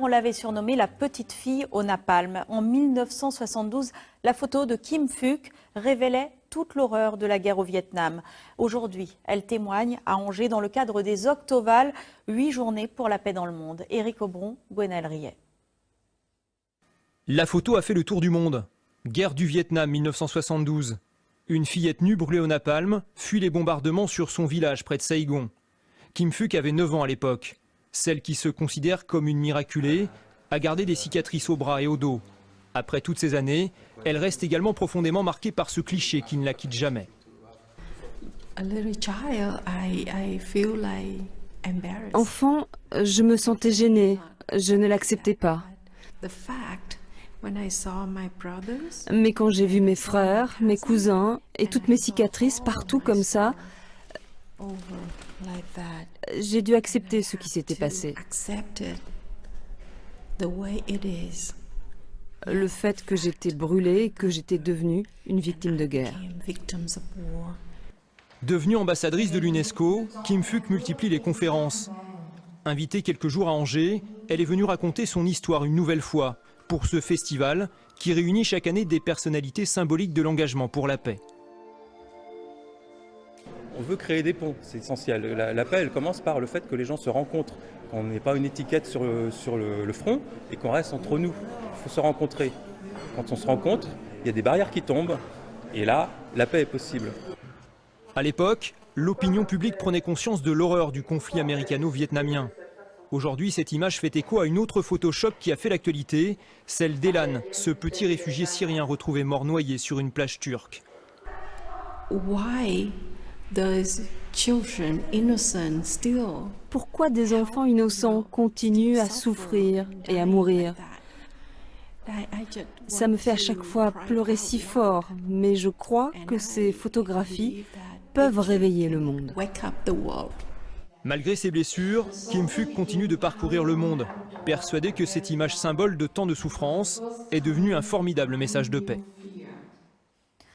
On l'avait surnommée la petite fille au napalm. En 1972, la photo de Kim Phuc révélait toute l'horreur de la guerre au Vietnam. Aujourd'hui, elle témoigne à Angers dans le cadre des Octovales, 8 journées pour la paix dans le monde. Éric Aubron, Gwenaël Riet. La photo a fait le tour du monde. Guerre du Vietnam 1972. Une fillette nue brûlée au napalm fuit les bombardements sur son village près de Saigon. Kim Phuc avait 9 ans à l'époque. Celle qui se considère comme une miraculée a gardé des cicatrices au bras et au dos. Après toutes ces années, elle reste également profondément marquée par ce cliché qui ne la quitte jamais. Enfant, je me sentais gênée, je ne l'acceptais pas. Mais quand j'ai vu mes frères, mes cousins et toutes mes cicatrices partout comme ça, j'ai dû accepter ce qui s'était passé. Le fait que j'étais brûlée, que j'étais devenue une victime de guerre. Devenue ambassadrice de l'UNESCO, Kim Phuc multiplie les conférences. Invitée quelques jours à Angers, elle est venue raconter son histoire une nouvelle fois pour ce festival qui réunit chaque année des personnalités symboliques de l'engagement pour la paix. On veut créer des ponts, c'est essentiel. La paix, elle commence par le fait que les gens se rencontrent, qu'on n'ait pas une étiquette sur le front et qu'on reste entre nous. Il faut se rencontrer. Quand on se rencontre, il y a des barrières qui tombent et là, la paix est possible. À l'époque, l'opinion publique prenait conscience de l'horreur du conflit américano-vietnamien. Aujourd'hui, cette image fait écho à une autre photo choc qui a fait l'actualité, celle d'Elan, ce petit réfugié syrien retrouvé mort noyé sur une plage turque. Pourquoi des enfants innocents continuent à souffrir et à mourir? Ça me fait à chaque fois pleurer si fort, mais je crois que ces photographies peuvent réveiller le monde. Malgré ses blessures, Kim Phuc continue de parcourir le monde, persuadée que cette image symbole de tant de souffrance est devenue un formidable message de paix.